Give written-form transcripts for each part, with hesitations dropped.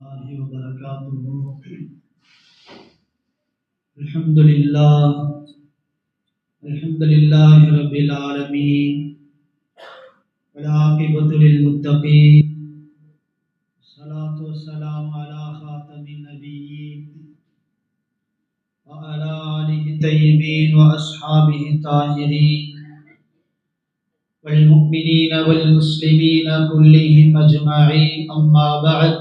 الله وبركاته. الحمد لله رب العالمين، والعاقبة للمتقين، الصلاة والسلام على خاتم النبيين وعلى آله الطيبين وأصحابه الطاهرين والمؤمنين والمسلمين كلهم أجمعين، أما بعد.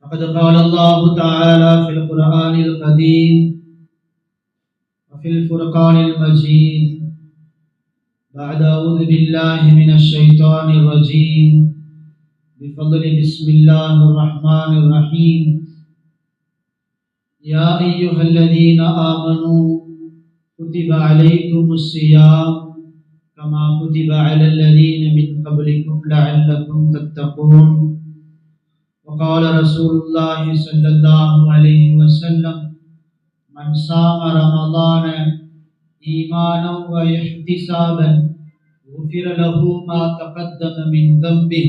فقد قال الله تعالى في القرآن القديم وفي الفرقان المجيد بعد أعوذ بالله من الشيطان الرجيم بفضل بسم الله الرحمن الرحيم. يا أيها الذين آمنوا كتب عليكم الصيام كما كتب على الذين من قبلكم لعلكم تتقون. وقال رسول الله صلى الله عليه وسلم: من صام رمضان إيمانا واحتسابا غفر له ما تقدم من ذنبه.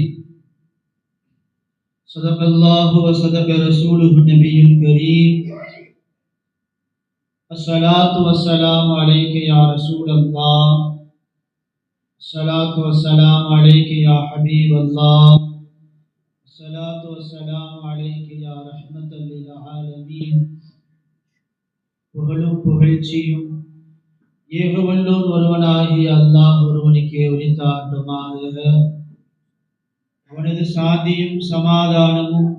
صدق الله وصدق رسوله النبي الكريم. الصلاة والسلام عليك يا رسول الله، الصلاة والسلام عليك يا حبيب الله، الصلاة والسلام عليك يا رحمة للعالمين. புகழும் புகழ்ச்சியும் ஏகவல்லோன் ஒருவனாகிய அல்லாஹ் ஒருவனுக்கே உரித்தாண்டுமாக. அவனது சாந்தியும் சமாதானமும்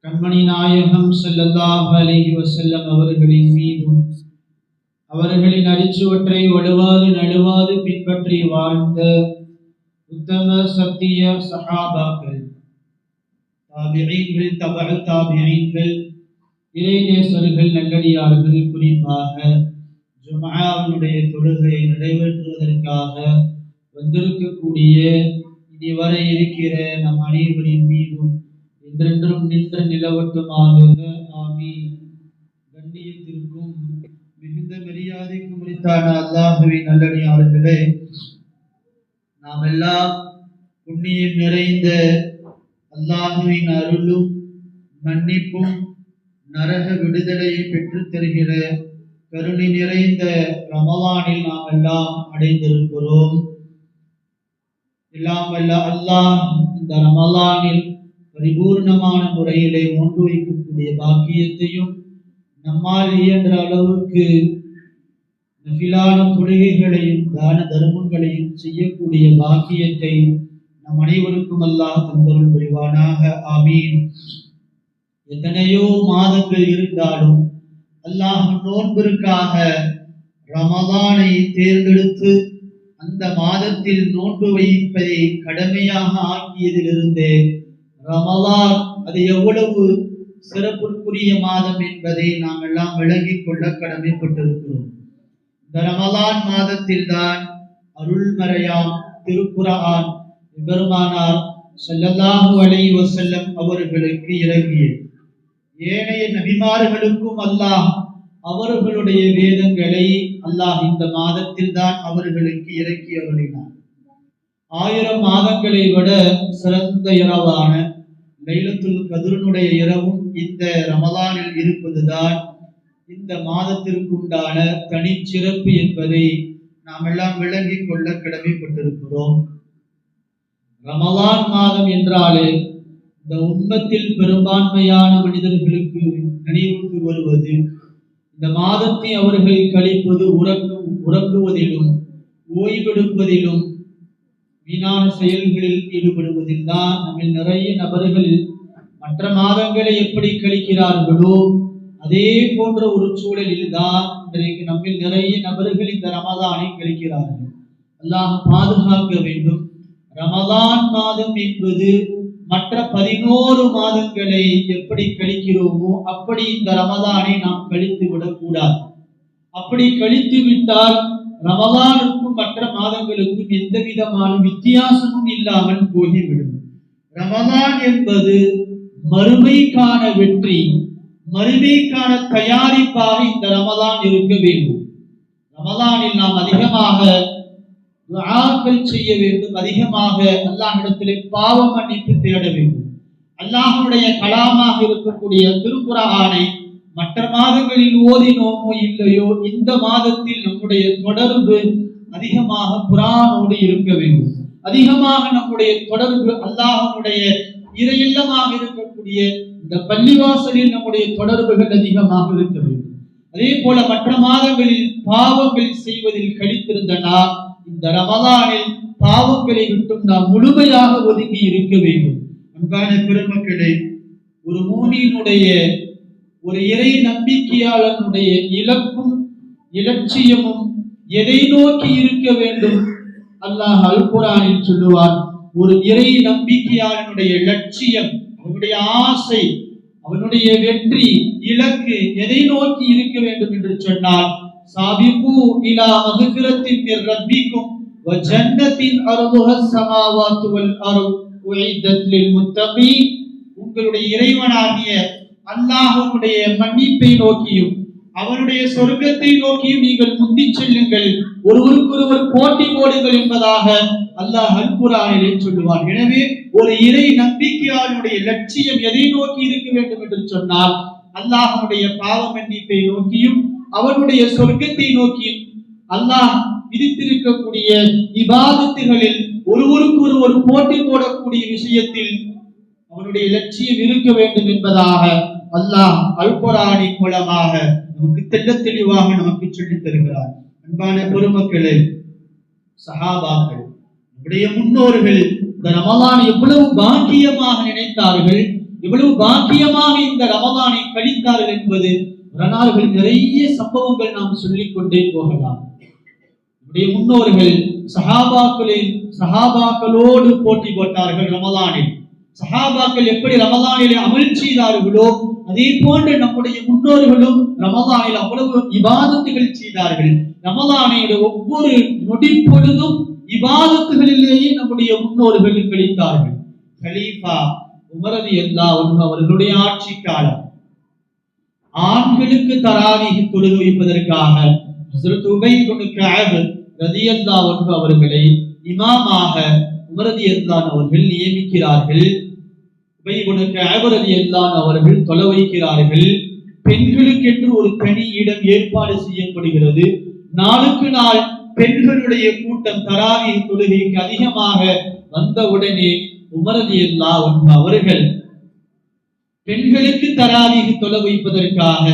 கண்மணி நாயகம் ஸல்லல்லாஹு அலைஹி வஸல்லம் அவர்களின் மீதும் அவர்களின் அடிச்சுவற்றை வலுவாது நழுவாது பின்பற்றி வாழ்ந்த உத்தம சத்திய சஹாபாக்கள், தாபிஈன்கள், தபஅ தாபிஈன்கள், இறைநேசர்கள், நல்லடியார்கள், குறிப்பாக ஜும்ஆவினுடைய தொழுகையை நிறைவேற்றுவதற்காக வந்திருக்கக்கூடிய இதுவரை இருக்கிற நம் அனைவரின் மீதும் என்றென்றும் நின்ற நிலவட்டுமாக. ஆமீன். கண்ணியத்திற்கும் மிகுந்த மரியாதைக்கும் உரித்தான அல்லாஹ்வின் நல்லடியார்களே, நாம் எல்லாம் புண்ணியம் நிறைந்த அல்லாஹ்வின் அருளும் மன்னிப்பும் நரக விடுதலையை பெற்றுத் தருகிற கருணை நிறைந்த ரமலானில் நாம் எல்லாம் அடைந்திருக்கிறோம். எல்லாம் வல்ல அல்லாஹ் இந்த ரமலானில் பரிபூர்ணமான முறையிலே நோன்பு வைக்கக்கூடிய பாக்கியத்தையும், நம்மால் இயன்ற அளவுக்கு நஃபிலான தொழுகைகளையும் தான தர்மங்களையும் செய்யக்கூடிய பாக்கியத்தை நம் அனைவருக்கும் அல்லாஹ் தந்தருள் புரிவானாக. ஆமீன். எத்தனையோ மாதங்கள் இருந்தாலும் அல்லாஹ் நோன்பிற்காக ரமலானை தேர்ந்தெடுத்து அந்த மாதத்தில் நோன்பு வைப்பதை கடமையாக ஆக்கியதிலிருந்து ரமலான் அது எவ்வளவு சிறப்புக்குரிய மாதம் என்பதை நாம் எல்லாம் விளங்கிக் கொள்ள கடமைப்பட்டிருக்கிறோம். இந்த ரமலான் மாதத்தில் தான் அருள்மறையாம் திருக்குர்ஆன் பெருமானார் ஸல்லல்லாஹு அலைஹி வஸல்லம் அவர்களுக்கு இறங்கியது. ஏனைய நபிமார்களுக்கும் அல்லாஹ் அவர்களுடைய வேதங்களை அல்லாஹ் இந்த மாதத்தில் தான் அவர்களுக்கு இறக்கி அருளினார். 1000 மாதங்களை விட சிறந்த இரவான லைலத்துல் கத்ருடைய இரவும் இந்த ரமலானில் இருப்பதுதான் இந்த மாதத்திற்குண்டான தனிச்சிறப்பு என்பதை நாம் எல்லாம் விளங்கிக் கொள்ள கடமைப்பட்டிருக்கிறோம். ரமலான் மாதம் என்றாலே இந்த உம்மத்தில் பெரும்பான்மையான மனிதர்களுக்கு நினைவுக்கு வருவது, இந்த மாதத்தை அவர்கள் கழிப்பது உறங்குவதிலும் ஓய்வெடுப்பதிலும் வீணான செயல்களில் ஈடுபடுவதில் தான். நம்மில் நிறைய நபர்கள் மற்ற மாதங்களை எப்படி கழிக்கிறார்களோ அதே போன்ற ஒரு சூழலில் தான் இன்றைக்கு நம்மில் நிறைய நபர்கள் இந்த ரமலானை கழிக்கிறார்கள். அல்லாஹ் பாதுகாக்க வேண்டும். ரமலான் மாதம் என்பது மற்ற 11 மாதங்களை எப்படி கழிக்கிறோமோ அப்படி இந்த ரமலானை நாம் கழித்து விடக்கூடாது. அப்படி கழித்து விட்டால் ரமலானுக்கும் மற்ற மாதங்களுக்கும் எந்த விதமான வித்தியாசமும் இல்லாமல் போய்விடும். ரமலான் என்பது மறுமைக்கான வெற்றி, மறுமைக்கான தயாரிப்பாக இந்த ரமலான் இருக்க வேண்டும். ரமலானில் நாம் அதிகமாக துஆக்கள் செய்ய வேண்டும், அதிகமாக அல்லாஹ்விடத்திலே பாவ மன்னிப்பு தேட வேண்டும். அல்லாஹ்வுடைய கலாமாக இருக்கக்கூடிய திருக்குர்ஆனை மற்ற மாதங்களில் ஓதினோமோ இல்லையோ, இந்த மாதத்தில் நம்முடைய தொடர்பு அதிகமாக குர்ஆனோடு இருக்க வேண்டும். அதிகமாக நம்முடைய தொடர்பு அல்லாஹ்வுடைய இறையில்லமாக இருக்கக்கூடிய இந்த பள்ளிவாசலில் நம்முடைய தொடர்புகள் அதிகமாக இருக்க வேண்டும். அதே போல மற்ற மாதங்களில் பாவங்கள் செய்வதில் கழித்திருந்த நாம் இந்த ரமலானில் பாவங்களை விட்டும் நாம் முழுமையாக ஒதுங்கி இருக்க வேண்டும். அன்பான பெருமக்களே, ஒரு மூமியினுடைய, ஒரு இறை நம்பிக்கையாளனுடைய இலக்கும் இலட்சியமும் எதை நோக்கி இருக்க வேண்டும்? அல்லாஹ் அல் குர்ஆனில் சொல்லுவார், ஒரு இறை நம்பிக்கையாளனுடைய லட்சியம், அவனுடைய ஆசை, அவனுடைய வெற்றி இலக்கு எதை நோக்கி இருக்க வேண்டும் என்று சொன்னால், சாபிகு இலா மக்ஃபிரத்தின் மிர் ரப்பிக்கும் வ ஜன்னத்தின் அர்துஹஸ் ஸமாவாத்து வல் அர்து உஇத்தத் லில் முத்தகீன், உங்களுடைய இறைவனாகிய அல்லாஹ்வுடைய மன்னிப்பை நோக்கியும் அவனுடைய சொர்க்கத்தை நோக்கியும் நீங்கள் முந்தி செல்லுங்கள், ஒருவருக்கொருவர் போட்டி போடுங்கள் என்பதாக அல்லாஹ் அல் குர்ஆனிலே சொல்லுவார். எனவே ஒரு இறை நம்பிக்கையாளனுடைய லட்சியம் எதை நோக்கி இருக்க வேண்டும் என்று சொன்னால், அல்லாஹ்வுடைய பாவ மன்னிப்பை நோக்கியும் அவனுடைய சொர்க்கத்தை நோக்கியும் அல்லாஹ் விதித்திருக்கக்கூடிய இபாதத்துகளில் ஒருவருக்கொருவர் போட்டி போடக்கூடிய விஷயத்தில் அவனுடைய லட்சியம் இருக்க வேண்டும் என்பதாக அல்லாஹ் அல் குர்ஆனின் மூலமாக நமக்கு தெளிவாக நமக்கு சொல்லித் தருகிறார். அன்பான பெருமக்களே, சஹாபாக்கள், நம்முடைய முன்னோர்கள் இந்த ரமலானை எவ்வளவு பாக்கியமாக நினைத்தார்கள், எவ்வளவு பாக்கியமாக இந்த ரமலானை கழித்தார்கள் என்பது வரலாறுகள் நிறைய சம்பவங்கள் நாம் சொல்லிக் கொண்டே போகலாம். நம்முடைய முன்னோர்கள் சஹாபாக்களோடு போட்டி போட்டார்கள் ரமலானில். சஹாபாக்கள் எப்படி ரமலானிலே அமல் செய்தார்களோ அதே போன்று நம்முடைய முன்னோர்களும் ரமலானில் அவ்வளவு இபாதத்துகள் செய்தார்கள். ரமலானில் ஒவ்வொரு நொடி பொழுதும் இபாதத்துகளிலேயே நம்முடைய முன்னோர்கள் கழித்தார்கள். கலீஃபா உமர் ரலியல்லாஹு அன்ஹு அவர்களுடைய ஆட்சி காலம், ஆண்களுக்கு தராவீஹ் தொழுகை வைப்பதற்காக ஹஜ்ரத் உபை இப்னு கஅப் ரலியல்லாஹு அன்ஹு அவர்களை இமாமாக உமர் ரலியல்லாஹு அவர்கள் நியமிக்கிறார்கள். உபை இப்னு கஅப் ரலியல்லாஹு அவர்கள் தொழ வைக்கிறார்கள். பெண்களுக்கென்று ஒரு தனி இடம் ஏற்பாடு செய்யப்படுகிறது. நாளுக்கு நாள் பெண்களுடைய கூட்டம் தராவீஹ் தொழுகைக்கு அதிகமாக வந்தவுடனே உமர் ரலியல்லாஹு அன்ஹு அவர்கள் பெண்களுக்கு தராவீஹ் தொழ வைப்பதற்காக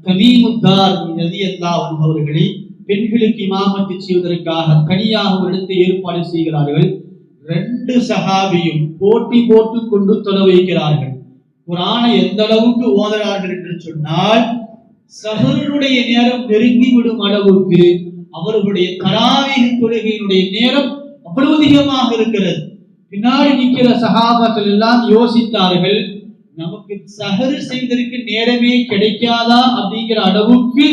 தமீமுத்தார் ரலியல்லாஹு அன்ஹு அவர்களை பெண்களுக்கு இமாமத்து செய்வதற்காக தனியாக ஒரு இடத்தை ஏற்பாடு செய்கிறார்கள். 2 சஹாபியும் போட்டி போட்டு கொண்டு தொழ வைக்கிறார்கள். குர்ஆனை எந்த அளவுக்கு ஓதுகிறார்கள் என்று சொன்னால், சஹருடைய நேரம் நெருங்கிவிடும் அளவுக்கு அவர்களுடைய தராவீஹ் தொழுகையினுடைய நேரம் அவ்வளவு அதிகமாக இருக்கிறது. பின்னாடி நிற்கிற சஹாபாக்கள் எல்லாம் யோசித்தார்கள், நமக்கு சஹர் செய்வதற்கு நேரமே கிடைக்காதா அப்படிங்கிற அளவுக்கு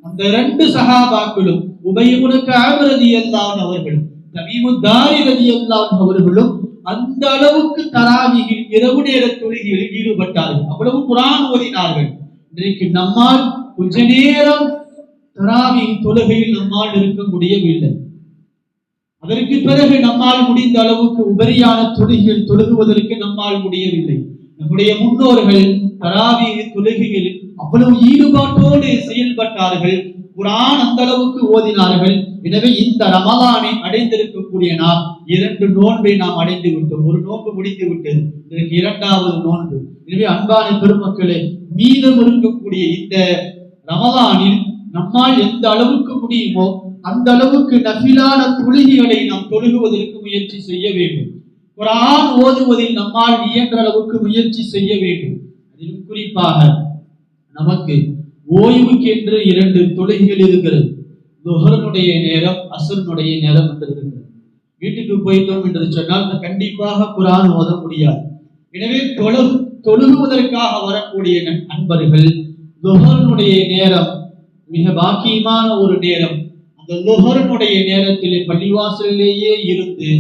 அந்த 2 சஹாபாக்களும் உபை இப்னு கஅப் ரலியல்லாஹு அன்ஹு அவர்களும் தமீமுத்தாரி ரலியல்லாஹு அன்ஹு அவர்களும் அந்த அளவுக்கு தராவீஹில் இரவு நேர தொழுகையில் ஈடுபட்டார்கள். அவ்வளவு குர்ஆன் ஓதினார்கள். இன்றைக்கு நம்மால் கொஞ்ச நேரம் தராவீஹ் தொழுகையில் நம்மால் இருக்க முடியவில்லை. அதற்கு பிறகு நம்மால் முடிந்த அளவுக்கு உபரியான தொழுகைகள் தொழுகுவதற்கு நம்மால் முடியவில்லை. நம்முடைய முன்னோர்கள் தராவீஹ் தொழுகையில் அவ்வளவு ஈடுபாட்டோடு செயல்பட்டார்கள். குர்ஆன் அந்த அளவுக்கு ஓதினார்கள். எனவே இந்த ரமலானை அடைந்திருக்கக்கூடிய நாம் 2 நோன்பை நாம் அடைந்து விட்டோம். ஒரு நோன்பு முடிந்து விட்டது, இதற்கு 2வது நோன்பு. எனவே அன்பான பெருமக்களே, மீதம் இருக்கக்கூடிய இந்த ரமலானில் நம்மால் எந்த அளவுக்கு முடியுமோ அந்த அளவுக்கு நஃபிலான தொழுகைகளை நாம் தொழுகுவதற்கு முயற்சி செய்ய வேண்டும். குர்ஆன் ஓதுவதில் நம்மால் இயன்ற அளவுக்கு முயற்சி செய்ய வேண்டும். அதிலும் குறிப்பாக நமக்கு ஓய்வுக்கு என்று 2 தொழுகைகள் இருக்கிறது. லுஹருடைய நேரம், அஸ்ருடைய நேரம் என்று இருக்கிறது. வீட்டுக்கு போயிட்டோம் என்று சொன்னால் கண்டிப்பாக குர்ஆன் ஓத முடியாது. எனவே தொழுகுவதற்காக வரக்கூடிய அன்பர்கள், லுஹருடைய நேரம் மிக பாக்கியமான ஒரு நேரம். அந்த லுஹருடைய நேரத்திலே பள்ளிவாசலிலேயே இருந்து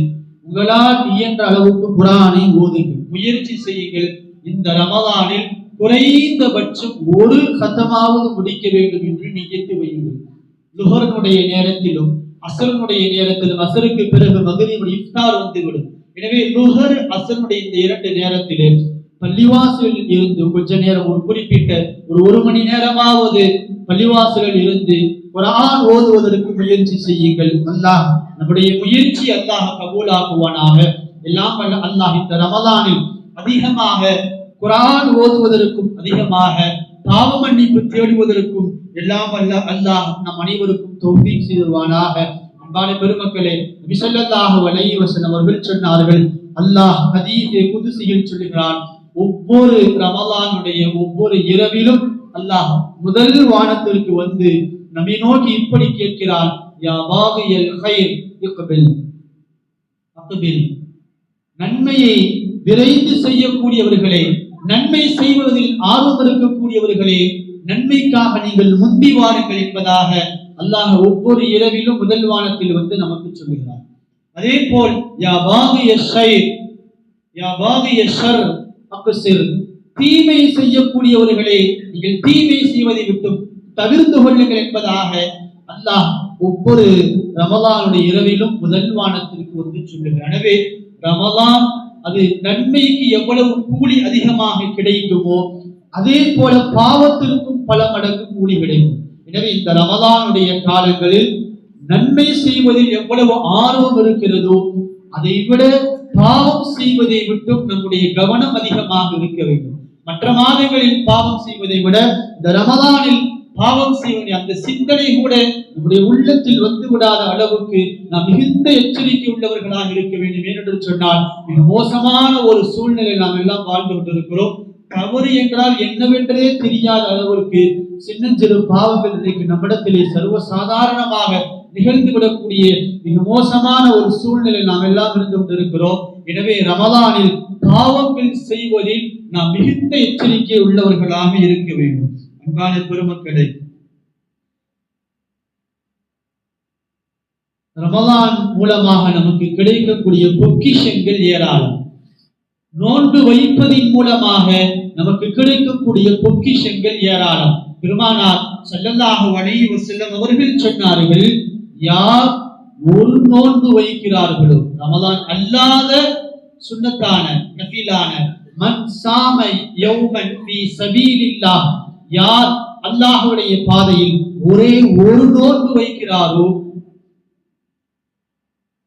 உங்களால் இயன்ற அளவுக்கு குர்ஆனை ஓதுங்கள், முயற்சி செய்யுங்கள். இந்த ரமலானில் குறைந்தபட்சம் ஒரு கதமாவது முடிக்க வேண்டும் என்று நியத்து வையுங்கள். லுஹருடைய நேரத்திலும் அஸ்ருடைய நேரத்திலும், அஸ்ருக்கு பிறகு மக்ரிப் இஃப்தார் வந்துவிடும். எனவே லுஹர் அஸ்ருடைய இந்த 2 நேரத்திலே பள்ளிவாசலில் இருந்து கொஞ்ச நேரம் ஒரு குறிப்பிட்ட ஒரு மணி நேரமாவது பள்ளிவாசலில் இருந்து குர்ஆன் ஓதுவதற்கு முயற்சி செய்யுங்கள். அல்லாஹ் நம்முடைய முயற்சி அல்லாஹ் கபூலாக்குவானாக. எல்லாம் வல்ல அல்லாஹ் இந்த ரமலானில் அதிகமாக குர்ஆன் ஓதுவதற்கும் அதிகமாக பாவ மன்னிப்பு தேடுவதற்கும் எல்லாம் வல்ல அல்லாஹ் நம் அனைவருக்கும் தௌஃபீக் செய்வானாக. அன்பான பெருமக்களே, நபி ஸல்லல்லாஹு அலைஹி வஸல்லம் அவர்கள் சொன்னார்கள், அல்லாஹ் ஹதீஸே குதுஸியில் சொல்கிறான், ஒவ்வொரு ரமலானுடைய ஒவ்வொரு இரவிலும் அல்லாஹ் முதல் வானத்திற்கு வந்து நம்மை நோக்கி இப்படி கேட்கிறான், யா பாகியல் கைர் இக்பில். அக்பில், நன்மையை விரைந்து செய்யக்கூடியவர்களே, நன்மை செய்வதில் ஆர்வம் இருக்கக்கூடியவர்களே, நன்மைக்காக நீங்கள் முந்தி வாருங்கள் என்பதாக அல்லாஹ் ஒவ்வொரு இரவிலும் முதல் வானத்தில் வந்து நமக்கு சொல்கிறார். அதே போல் யா பாகிய ஷைர் யா பாகிய ஷர் அக்ஸிர், தீமை செய்யக்கூடியவர்களே, நீங்கள் தீமை செய்வதை விட்டு தவிர்த்து கொள்ளுங்கள் என்பதாக அல்லாஹ் ஒவ்வொரு ரமலானுடைய இரவிலும் முதல் வானத்திற்கு வந்து சொல்லுகிறார். எனவே ரமலான் அது நன்மைக்கு எவ்வளவு கூலி அதிகமாக கிடைக்குமோ அதே போல பாவத்திற்கும் பல மடங்கு கூலி கிடைக்கும். எனவே இந்த ரமலானுடைய காலங்களில் நன்மை செய்வதில் எவ்வளவு ஆர்வம் இருக்கிறதோ அதை விட பாவம் செய்வதை விட்டும் நம்முடைய கவனம் அதிகமாக இருக்க வேண்டும். மற்ற மாதங்களில் பாவம் செய்வதை விட இந்த ரமலானில் பாவம் செய்வதை அந்த சிந்தனை கூட நம்முடைய உள்ளத்தில் வந்து விடாத அளவுக்கு நாம் மிகுந்த எச்சரிக்கை உள்ளவர்களாக இருக்க வேண்டும். ஏனென்று சொன்னால் மிக மோசமான ஒரு சூழ்நிலை நாம் எல்லாம் வாழ்ந்து கொண்டிருக்கிறோம். தவறு என்றால் என்னவென்றே தெரியாத அளவிற்கு சின்னஞ்சிறு பாவங்கள் இன்றைக்கு நம்மிடத்திலே சர்வசாதாரணமாக நிகழ்ந்துவிடக்கூடிய மிக மோசமான ஒரு சூழ்நிலை நாம் எல்லாம் இருந்து கொண்டிருக்கிறோம். எனவே ரமலானில் பாவங்கள் செய்வதில் நாம் மிகுந்த எச்சரிக்கை உள்ளவர்களாக இருக்க வேண்டும். அன்பான பெருமக்களே, ரமலான் மூலமாக நமக்கு கிடைக்கக்கூடிய பொக்கிஷங்கள் ஏராளம். நோன்பு வைப்பதின் மூலமாக நமக்கு கிடைக்கக்கூடிய பொக்கிஷங்கள் ஏராளம். பெருமானார் ஸல்லல்லாஹு அலைஹி வஸல்லம் அவர்கள் சொன்னார்கள், யார் ஒரு நோன்பு வைக்கிறார்களோ, ரமலான் அல்லாத சுன்னத்தான நஃபிலான மன் சாம யௌமன் ஃபீ சபீலில்லாஹ், யார் அல்லாஹ்வுடைய பாதையில் ஒரே ஒரு நோன்பு வைக்கிறாரோ,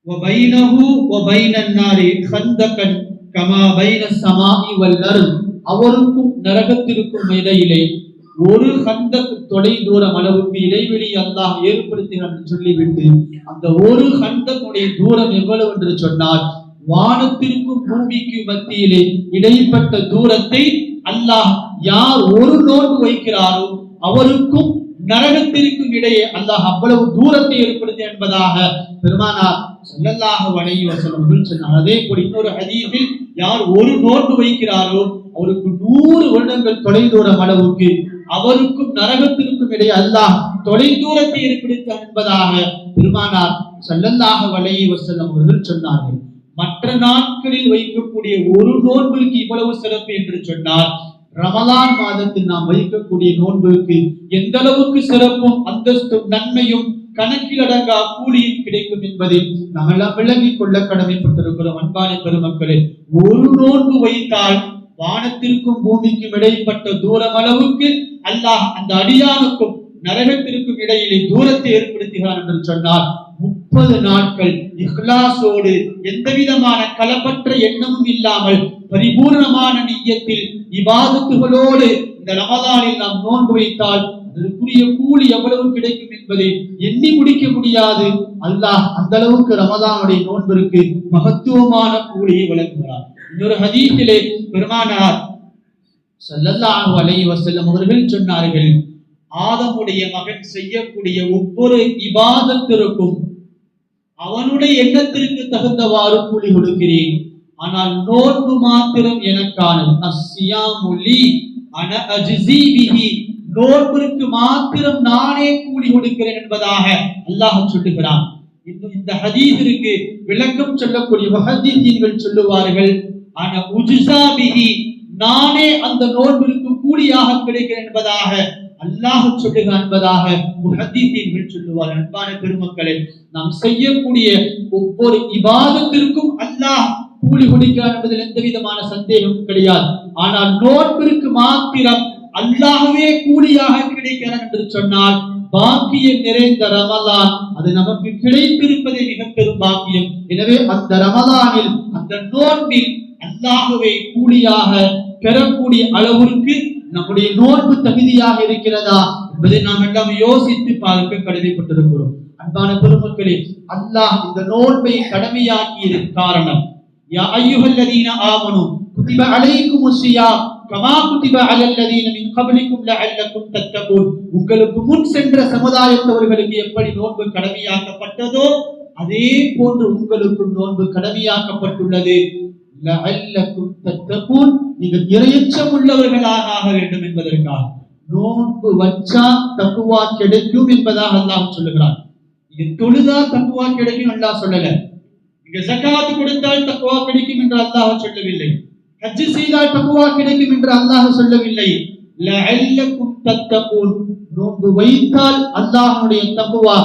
வபைனஹு வபைனன் நாரி கந்தகன் கமா பைன ஸமாஇ வல் அர்த், அவருக்கும் நரகத்திற்கும் இடையிலே ஒரு கந்தக் தொலை தூரம் அளவுக்கு இடைவெளி அல்லாஹ் ஏற்படுத்தினான் என்று சொல்லிவிட்டு, அந்த ஒரு கந்தக்குடைய தூரம் எவ்வளவு என்று சொன்னால், வானத்திற்கும் பூமிக்கு மத்தியிலே இடைப்பட்ட தூரத்தை அல்லாஹ் யார் ஒரு நோன்பு வைக்கிறாரோ அவருக்கும் நரகத்திற்கும் இடையே அல்லாஹ் அவ்வளவு தூரத்தை ஏற்படுத்தி என்பதாக பெருமானார் ஸல்லல்லாஹு அலைஹி வஸல்லம் சொன்னார். அதே போல இன்னொரு ஹதீஸில், யார் ஒரு நோன்பு வைக்கிறாரோ அவருக்கு 100 வருடங்கள் தொலை தூரம் அளவுக்கு அவருக்கும் நரகத்திற்கும் இடையே அல்லாஹ் தொலை தூரத்தை ஏற்படுத்தார் என்பதாக பெருமானார் ஸல்லல்லாஹு அலைஹி வஸல்லம் அவர்கள் சொன்னார்கள். மற்ற நாட்களில் வைக்கக்கூடிய ஒரு நோன்பிற்கு இவ்வளவு சிறப்பு என்று சொன்னால், ரமலான் மாதத்தில் நாம் வைக்கக்கூடிய நோன்பிற்கு எந்த அளவுக்கு சிறப்பும் அந்தஸ்தும் நன்மையும் கணக்கிலடங்கா கூலியும் கிடைக்கும் என்பதை நாம் எல்லாம் விளங்கிக் கொள்ள கடமைப்பட்டிருக்கிறோம். அன்பான பெருமக்களே, ஒரு நோன்பு வைத்தால் வானத்திற்கும் பூமிக்கும் இடைப்பட்ட தூரம் அளவுக்கு அல்லாஹ் அந்த அடியானுக்கும் நரகத்திற்கும் இடையிலே தூரத்தை ஏற்படுத்துகிறார் என்று சொன்னால், 30 நாட்கள் இஹ்லாஸோடு எந்த விதமான கலப்பற்ற எண்ணமும் இல்லாமல் பரிபூர்ணமான நிய்யத்தில் இபாதத்துகளோடு இந்த ரமலானில் நாம் நோன்பு வைத்தால் அதற்குரிய கூலி எவ்வளவு கிடைக்கும் என்பதை எண்ணி முடிக்க முடியாது. அல்லாஹ் அந்த அளவுக்கு ரமலானுடைய நோன்பிற்கு மகத்துவமான கூலியை வழங்குகிறார். இன்னொரு ஹதீஸிலே பெருமானார் ஸல்லல்லாஹு அலைஹி வஸல்லம் அவர்கள் சொன்னார்கள், ஆதமுடைய மகன் செய்யக்கூடிய ஒவ்வொரு இபாதத்திற்கும் அவனுடைய எண்ணத்திற்கு தகுந்தவாறு கூலி கொடுக்கிறேன். ஆனால் நோன்பு மாத்திரம் எனக்கானது. அஸ்ஸியாமு லீ அன அஜ்ஸீ பிஹி, நோன்பிற்கு மாத்திரம் நானே கூலி கொடுக்கிறேன் என்பதாக அல்லாஹ் சொல்லுகிறான். இந்த ஹதீஸிற்கு விளக்கம் சொல்லக்கூடிய முஹத்திஸீன்கள் சொல்லுவார்கள், அன உஜ்ஸா பிஹி, நானே அந்த நோன்பிற்கு கூலியாக கிடைக்கிறேன் என்பதாக அல்லாஹ் சொல்லுகிறான் என்பதாக முஹத்திஸீன்கள் சொல்லுவார்கள். அன்பான பெருமக்களே, நாம் செய்யக்கூடிய ஒவ்வொரு இபாதத்திற்கும் அல்லாஹ் கூலி கொடுக்கிறான் என்பதில் எந்த விதமான சந்தேகமும் கிடையாது. ஆனால் நோன்பிற்கு மாத்திரம் அல்லாஹ்வே கூலியாக கிடைக்கிறான் என்று சொன்னால் பாக்கியம் நிறைந்த ரமலான் அது நமக்கு கிடைத்திருப்பதே மிக பெரும் பாக்கியம். எனவே அந்த ரமலானில் அந்த நோன்பில் அல்லாஹ்வை கூலியாக பெறக்கூடிய அளவிற்கு நம்முடைய நோன்பு தகுதியாக இருக்கிறதா என்பதை நாம் எல்லாம் யோசித்து பார்க்க கடமைப்பட்டிருக்கிறோம். அன்பான பெருமக்களே, அல்லாஹ் இந்த நோன்பை கடமையாக்கிய காரணம், யா அய்யுஹல்லதீன ஆமனு குதிப அலைக்குமுஸ் ஸியாம் கமா குதிப அலல்லதீன மின் கப்லிக்கும் லஅல்லக்கும் தத்தகூன். உங்களுக்கு முன் சென்ற சமுதாயத்தவர்களுக்கு எப்படி நோன்பு கடமையாக்கப்பட்டதோ அதே போன்று உங்களுக்கும் நோன்பு கடமையாக்கப்பட்டுள்ளது. லஅல்லக்கும் தத்தகூன், நீங்கள் இறையச்சம் உள்ளவர்களாக ஆக வேண்டும் என்பதற்காக. நோன்பு வச்சா தக்வா கிடைக்கும் என்பதாக அல்லாஹ் சொல்லுகிறான். நீங்க தொழுதா தக்வா கிடைக்கும் அல்லாஹ் சொல்லல. நீங்க ஜகாத் கொடுத்தால் தக்வா கிடைக்கும் என்று அல்லாஹ் சொல்லவில்லை. ஹஜ் செய்தால் தக்வா கிடைக்கும் என்று அல்லாஹ் சொல்லவில்லை. லஅல்லக்கும் தத்தகூன், நோன்பு வைத்தால் அல்லாஹ்வுடைய தக்வா,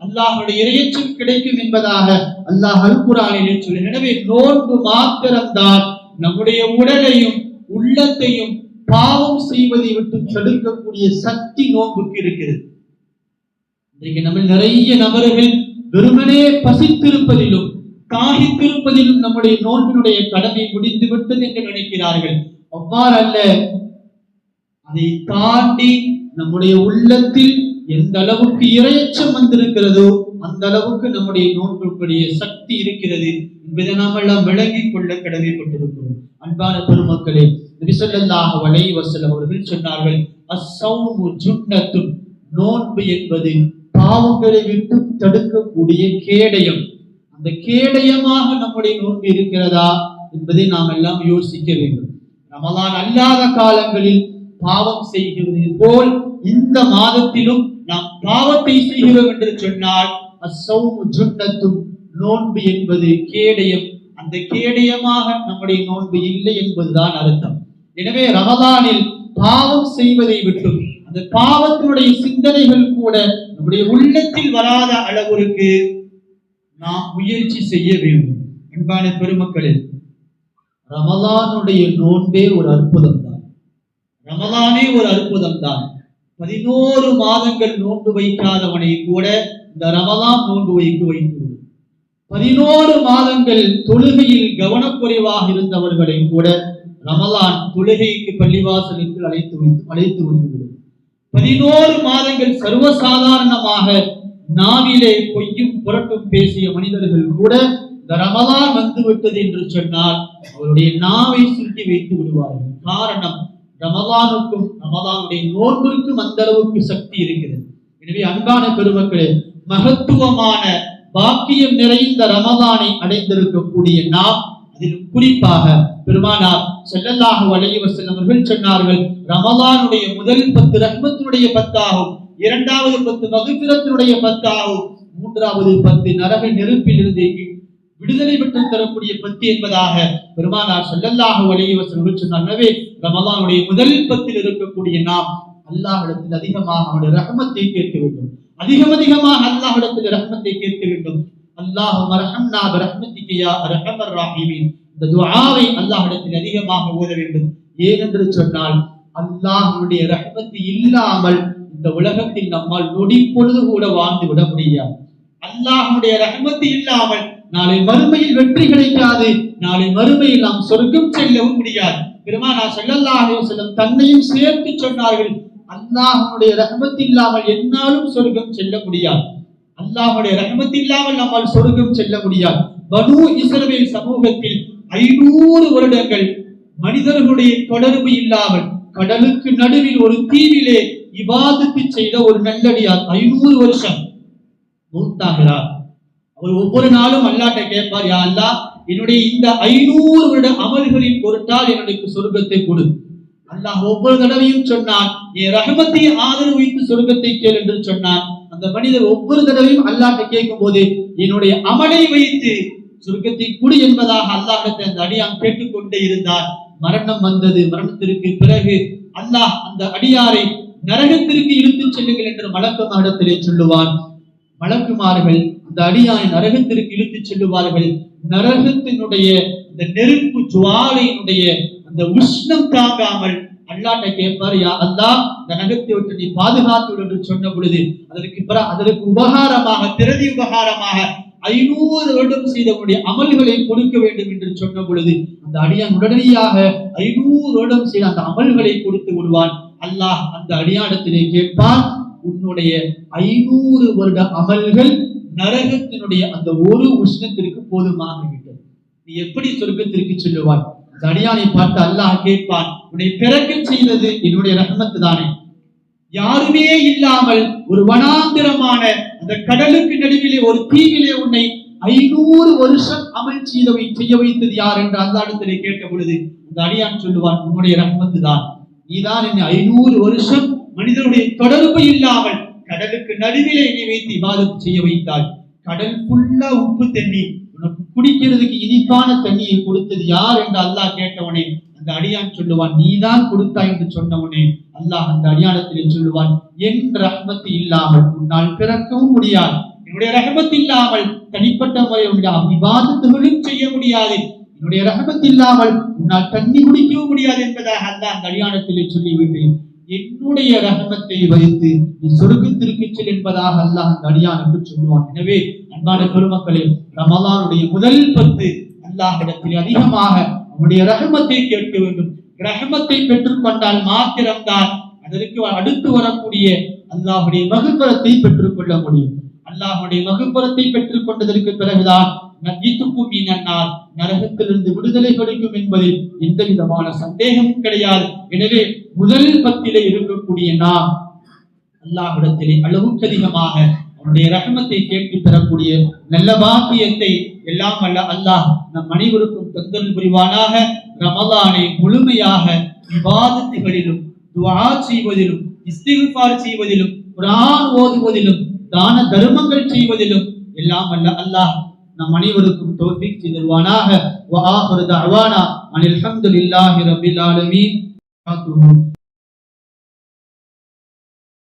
அல்லாஹ்வுடைய இறையச்சம் கிடைக்கும் என்பதாக அல்லாஹ் அல் குர்ஆனிலே சொல்லுகிறார். எனவே நோன்பு மாத்திரம்தான் நம்முடைய உடலையும் உள்ளத்தையும் பாவம் செய்வதை விட்டு தடுக்கக்கூடிய சக்தி நோன்புக்கு இருக்கிறது. இன்றைக்கு நம்ம நிறைய நபர்கள் வெறுமனே பசித்திருப்பதிலும் தாகித்திருப்பதிலும் நம்முடைய நோன்பினுடைய கடமை முடிந்து விட்டது என்று நினைக்கிறார்கள். அவ்வாறு அல்ல. அதை தாண்டி நம்முடைய உள்ளத்தில் எந்த அளவுக்கு இறையச்சம் வந்திருக்கிறதோ அந்த அளவுக்கு நம்முடைய நோன்புடைய சக்தி இருக்கிறது என்பதை நாம் எல்லாம் விளங்கிக் கொள்ள கடமைப்பட்டிருக்கிறோம். அன்பான பெருமக்களே, நபி ஸல்லல்லாஹு அலைஹி வஸல்லம் அவர்கள் சொன்னார்கள், அஸ்ஸௌமு ஜுன்னத்துன், நோன்பு என்பது பாவங்களை விட்டு தடுக்கக்கூடிய கேடயம். அந்த கேடயமாக நம்முடைய நோன்பு இருக்கிறதா என்பதை நாம் எல்லாம் யோசிக்க வேண்டும். ரமலான் அல்லாத காலங்களில் பாவம் செய்கிறது போல் இந்த மாதத்திலும் நாம் பாவத்தை செய்கிறோம் என்று சொன்னால் அஸ்ஸௌமு ஜுன்னத்துன், நோன்பு என்பது கேடயம். அந்த கேடயமாக நம்முடைய நோன்பு இல்லை என்பதுதான் அர்த்தம். எனவே ரமலானில் பாவம் செய்வதை விட்டு அந்த பாவத்தினுடைய சிந்தனைகள் கூட நம்முடைய உள்ளத்தில் வராத அளவிற்கு நாம் முயற்சி செய்ய வேண்டும். அன்பான பெருமக்களே, ரமலானுடைய நோன்பே ஒரு அற்புதம் தான். ரமலானே ஒரு அற்புதம் தான். 11 மாதங்கள் நோன்பு வைக்காதவனை கூட இந்த ரமலான் நோன்பு வைத்து 11 மாதங்கள் தொழுகையில் கவனக்குறைவாக இருந்தவர்களை கூட ரமலான் தொழுகைக்கு பள்ளிவாசலுக்கு அழைத்து வந்துவிடும். 11 மாதங்கள் சர்வசாதாரணமாக நாவிலே பொய்யும் புரட்டும் பேசிய மனிதர்கள் கூட இந்த ரமலான் வந்துவிட்டது என்று சொன்னால் அவருடைய நாவை சுருட்டி வைத்து விடுவார்கள். காரணம், ரமலானுக்கும் ரமலானுடைய நோன்பிற்கும் அந்த அளவுக்கு சக்தி இருக்கிறது. எனவே அன்பான பெருமக்களே, மகத்துவமான பாக்கியம் நிறைந்த ரமலானை அடைந்திருக்கக்கூடிய நாம், அதிலும் குறிப்பாக பெருமானார் ஸல்லல்லாஹு அலைஹி வஸல்லம் அவர்கள் சொன்னார்கள், ரமலானுடைய முதல் 10 ரஹ்மத்துடைய 10 ஆகும், இரண்டாவது 10 மக்ஃபிரத்துடைய 10 ஆகும், மூன்றாவது 10 நரக நெருப்பிலிருந்து விடுதலை பெற்று தரக்கூடிய 10 என்பதாக பெருமானார் ஸல்லல்லாஹு அலைஹி வஸல்லம் சொன்னார்கள். எனவே ரமலானுடைய முதல் 10 இருக்கக்கூடிய நாம் அல்லாஹ்விடத்தில் அதிகமாக அவருடைய ரஹ்மத்தை கேட்க வேண்டும். அதிகமாக அல்லாஹ்விடத்தில் ரஹ்மத்தை கேட்க வேண்டும். அல்லாஹும்ம ரஹம்னா பிரஹ்மதிக யா அர்ஹமர் ராஹிமீன். இந்த துஆவை அல்லாஹ்விடத்தில் அதிகமாக ஓத வேண்டும். ஏனென்று சொன்னால் அல்லாஹ்வுடைய ரஹ்மத் இல்லாமல் இந்த உலகத்தில் நம்மால் நொடி பொழுது கூட வாழ்ந்து விட முடியாது. அல்லாஹ்வுடைய ரஹ்மத் இல்லாமல் நாளை மறுமையில் வெற்றி கிடைக்காது. நாளை மறுமையில் நாம் சொர்க்கம் செல்லவும் முடியாது. பெருமானார் ஸல்லல்லாஹு அலைஹி வஸல்லம் தன்னையும் சேர்த்து சொன்னார்கள், அல்லாஹ்வுடைய ரஹ்மத் இல்லாமல் என்னாலும் சொர்க்கம் செல்ல முடியாது. அல்லாஹ்வுடைய ரஹ்மத் இல்லாமல் நம்மால் சொர்க்கம் செல்ல முடியாது. பனூ இஸ்ரவேல் சமூகத்தில் 500 வருடங்கள் மனிதர்களுடைய தொடர்பு இல்லாமல் கடலுக்கு நடுவில் ஒரு தீவிலே இபாதத்து செய்த ஒரு நல்லடியார் 500 வருஷம் மூத்தாகிறார். அவர் ஒவ்வொரு நாளும் அல்லாஹ்ட்ட கேட்பார், யா அல்லாஹ், என்னுடைய இந்த 500 வருட அமல்களின் பொருட்டால் எனக்கு சொர்க்கத்தை கொடு. அல்லாஹ் ஒவ்வொரு தடவையும் சொன்னான், என் ரஹ்மத்தை ஆதரவு வைத்து சொர்க்கத்தை கேள் என்று சொன்னான். அந்த மனிதர் ஒவ்வொரு தடவையும் அல்லாஹ்ட்ட கேட்கும் போது என்னுடைய அமலை வைத்து சொர்க்கத்தை கொடு என்பதாக அல்லாஹ்விடத்தை அந்த அடியான் கேட்டுக்கொண்டே இருந்தார். மரணம் வந்தது. மரணத்திற்கு பிறகு அல்லாஹ் அந்த அடியாரை நரகத்திற்கு இழுத்துச் செல்லுங்கள் என்று மலக்குமாரிடத்திலே சொல்லுவான். மலக்குமார்கள் அந்த அடியாரை நரகத்திற்கு இழுத்துச் செல்லுவார்கள். நரகத்தினுடைய அந்த நெருப்பு ஜுவாலையினுடைய அந்த உஷ்ணம் தாங்காமல் அல்லாஹ்ட்ட கேட்பார், யா அல்லாஹ் இந்த நகத்தை விட்டு நீ பாதுகாத்து என்று சொன்ன பொழுது அதற்கு உபகாரமாக பிரதி உபகாரமாக 500 வருடம் செய்தவனுடைய அமல்களை கொடுக்க வேண்டும் என்று சொன்ன பொழுது அந்த அடியான் உடனடியாக 500 வருடம் செய்த அந்த அமல்களை கொடுத்து விடுவான். அல்லாஹ் அந்த அடியானத்திலே கேட்பான், உன்னுடைய 500 வருட அமல்கள் நரகத்தினுடைய அந்த ஒரு உஷ்ணத்திற்கு போதுமாகிவிட்டது, நீ எப்படி சொர்க்கத்திற்கு செல்லுவாய்? அந்த அடியானை பார்த்து அல்லாஹ் கேட்பான், உன்னை பிறக்க செய்தது என்னுடைய ரஹ்மத்து தானே, யாருமே இல்லாமல் ஒரு வனாந்திரமான அந்த கடலுக்கு நடுவிலே ஒரு தீவிலே உன்னை 500 வருஷம் அமல் செய்ய வைத்தது யார் என்று அல்லாஹ்விடத்திலே கேட்ட பொழுது அந்த அடியான் சொல்லுவான், உன்னுடைய ரஹ்மத்து தான், நீதான் என்னை 500 வருஷம் மனிதனுடைய தொடர்பு இல்லாமல் கடலுக்கு நடுவிலே என்னை வைத்து இபாதத் செய்ய வைத்தாய். கடல் ஃபுல்லா உப்பு தண்ணி, உனக்கு குடிக்கிறதுக்கு இனிப்பான தண்ணியை கொடுத்தது யார் என்று அல்லாஹ் கேட்டவனே அந்த அடியான் சொல்லுவான், நீதான் கொடுத்தாய் என்று சொன்னவனே அல்லாஹ் அந்த அடியானத்திலே சொல்லுவான், என் ரஹ்மத்து இல்லாமல் உன்னால் பிறக்கவும் முடியாது, என்னுடைய ரஹ்மத் இல்லாமல் தனிப்பட்ட முறையில் இபாதத்துகளும் செய்ய முடியாது, என்னுடைய ரஹ்மத் இல்லாமல் உன்னால் தண்ணி குடிக்கவும் முடியாது என்பதாக அல்லாஹ் அந்த அடியானத்திலே சொல்லிவிட்டு என்னுடைய ரஹ்மத்தை வைத்து நீ சொர்க்கத்திற்கு செல் என்பதாக அல்லாஹ் அந்த அடியானுக்கு சொல்லுவான். எனவே அன்பான பெருமக்களே, ரமலானுடைய முதல் 10 அல்லாஹ்விடத்தில் அதிகமாக அவனுடைய ரஹ்மத்தை கேட்க வேண்டும். ரஹ்மத்தை பெற்றுக் கொண்டால் மாத்திரம்தான் அதற்கு அடுத்து வரக்கூடிய அல்லாஹ்வுடைய மக்ஃபிரத்தை பெற்றுக் கொள்ள முடியும். அல்லாஹ்வுடைய மக்ஃபிரத்தை பெற்றுக் கொண்டதற்கு பிறகுதான் நஜித்துக்கும் மினன்னார், நரகத்திலிருந்து விடுதலை கிடைக்கும் என்பதில் எந்த விதமான சந்தேகமும் கிடையாது. எனவே முதல் 10 இருக்கக்கூடிய நாம் அல்லாஹ்விடத்திலே அளவுக்கு அதிகமாக அவனுடைய ரஹ்மத்தை கேட்டு பெறக்கூடிய நல்ல பாக்கியத்தை எல்லாம் அல்ல அல்லாஹ் நம் அனைவருக்கும் தந்தல் புரிவானாக. ரமலானை முழுமையாக இபாதத்துகளிலும் துஆ செய்வதிலும் இஸ்திக்ஃபார் செய்வதிலும் குர்ஆன் ஓதுவதிலும் தான தர்மங்கள் செய்வதிலும் எல்லாம் அல்ல அல்லாஹ் நம் அனைவருக்கும் தௌஃபீக் செய்வானாக. வ ஆகிரு தஅவானா அனில் ஹம்துலில்லாஹி ரப்பில் ஆலமீன்.